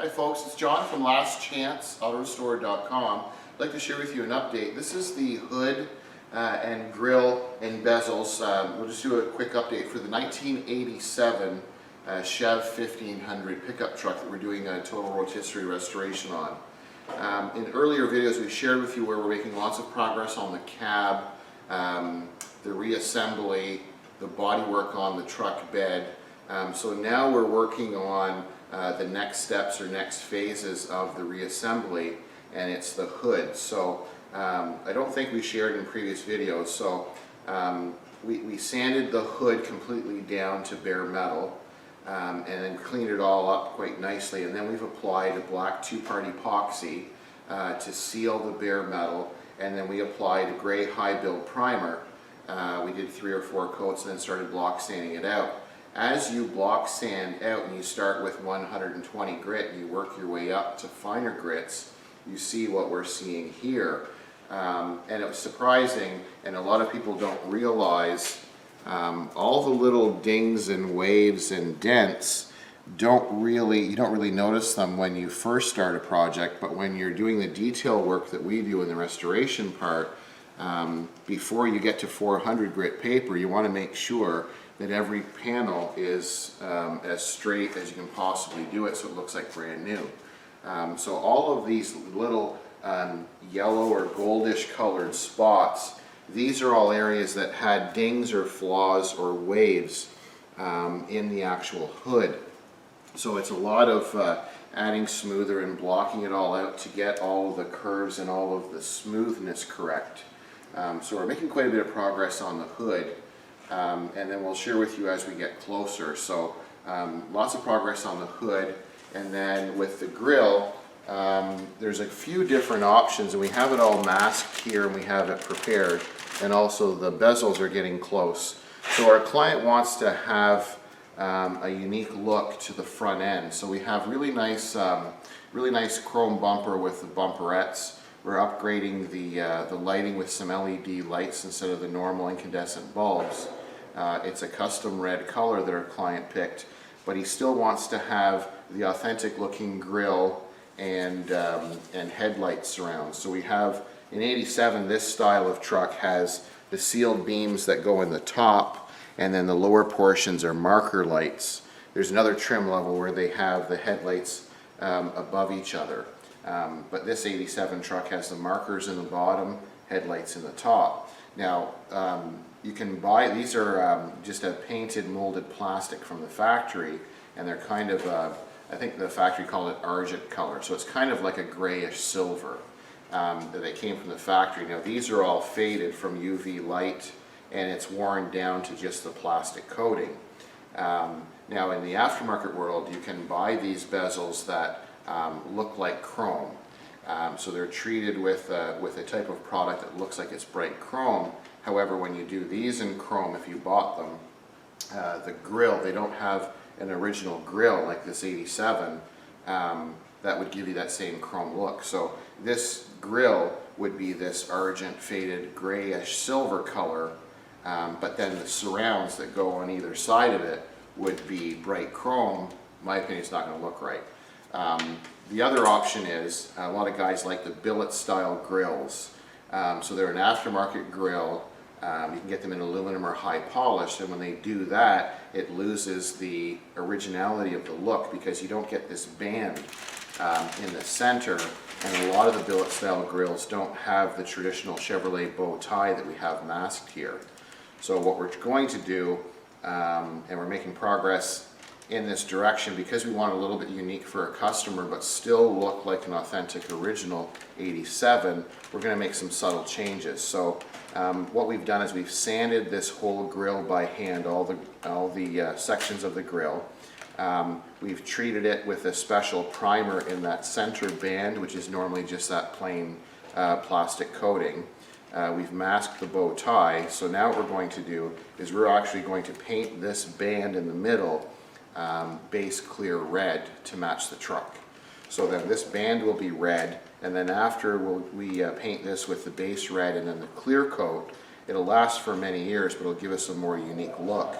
Hi folks, it's John from lastchanceautorestore.com. I'd like to share with you an update. This is the hood and grille and bezels. We'll just do a quick update for the 1987 Chevy 1500 pickup truck that we're doing a total rotisserie restoration on. In earlier videos we shared with you where we're making lots of progress on the cab, the reassembly, the bodywork on the truck bed. So now we're working on the next steps or next phases of the reassembly, and it's the hood. So I don't think we shared in previous videos. So we sanded the hood completely down to bare metal and then cleaned it all up quite nicely, and then we've applied a black two-part epoxy to seal the bare metal, and then we applied a gray high build primer. We did 3 or 4 coats and then started block sanding it out. As you block sand out and you start with 120 grit and you work your way up to finer grits, you see what we're seeing here. And it was surprising, and a lot of people don't realize all the little dings and waves and dents you don't really notice them when you first start a project, but when you're doing the detail work that we do in the restoration part, before you get to 400 grit paper, you want to make sure that every panel is as straight as you can possibly do it so it looks like brand new. So all of these little yellow or goldish colored spots, these are all areas that had dings or flaws or waves in the actual hood. So it's a lot of adding smoother and blocking it all out to get all of the curves and all of the smoothness correct. So we're making quite a bit of progress on the hood. And then we'll share with you as we get closer. So lots of progress on the hood, and then with the grille, there's a few different options, and we have it all masked here and we have it prepared, and also the bezels are getting close. So our client wants to have a unique look to the front end. So we have really nice chrome bumper with the bumperettes. We're upgrading the lighting with some LED lights instead of the normal incandescent bulbs. It's a custom red color that our client picked, but he still wants to have the authentic looking grille and headlight surrounds. So we have, in 87, this style of truck has the sealed beams that go in the top, and then the lower portions are marker lights. There's another trim level where they have the headlights above each other. But this 87 truck has the markers in the bottom, headlights in the top. Now, you can buy, these are just a painted molded plastic from the factory, and they're kind of, I think the factory called it argent color, so it's kind of like a grayish silver that they came from the factory. Now these are all faded from UV light, and it's worn down to just the plastic coating. Now in the aftermarket world, you can buy these bezels that look like chrome. So they're treated with a type of product that looks like it's bright chrome. However, when you do these in chrome, if you bought them, the grille, they don't have an original grille like this 87 that would give you that same chrome look. So this grille would be this argent faded grayish silver color, but then the surrounds that go on either side of it would be bright chrome. In my opinion, it's not going to look right. The other option is, a lot of guys like the billet style grills. So they're an aftermarket grill. You can get them in aluminum or high polished, and when they do that, it loses the originality of the look because you don't get this band in the center, and a lot of the billet style grills don't have the traditional Chevrolet bow tie that we have masked here. So what we're going to do, and we're making progress in this direction because we want a little bit unique for a customer but still look like an authentic original 87, we're going to make some subtle changes. So what we've done is we've sanded this whole grill by hand, all the sections of the grill. We've treated it with a special primer in that center band, which is normally just that plain plastic coating. We've masked the bow tie, so now what we're going to do is we're actually going to paint this band in the middle base clear red to match the truck. So then this band will be red, and then after we paint this with the base red and then the clear coat, it'll last for many years, but it'll give us a more unique look.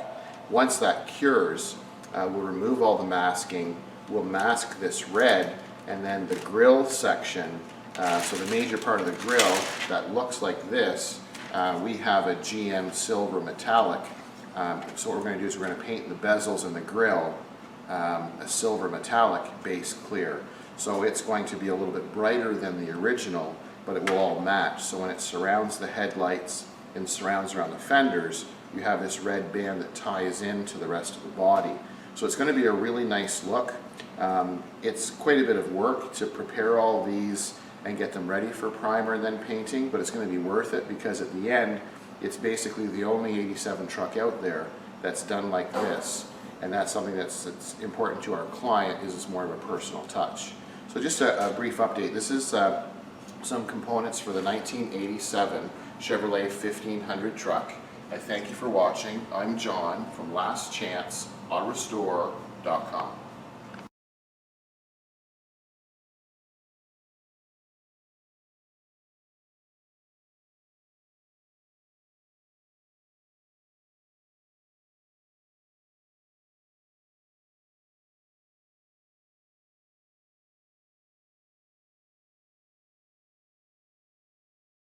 Once that cures, we'll remove all the masking, will mask this red, and then the grille section, so the major part of the grille that looks like this, we have a GM silver metallic. So what we're going to do is we're going to paint the bezels and the grille a silver metallic base clear. So it's going to be a little bit brighter than the original, but it will all match. So when it surrounds the headlights and surrounds around the fenders, you have this red band that ties into the rest of the body. So it's going to be a really nice look. It's quite a bit of work to prepare all these and get them ready for primer and then painting, but it's going to be worth it because at the end, it's basically the only 87 truck out there that's done like this. And that's something that's important to our client, is it's more of a personal touch. So just a brief update. This is some components for the 1987 Chevrolet 1500 truck. I thank you for watching. I'm John from lastchanceautorestore.com.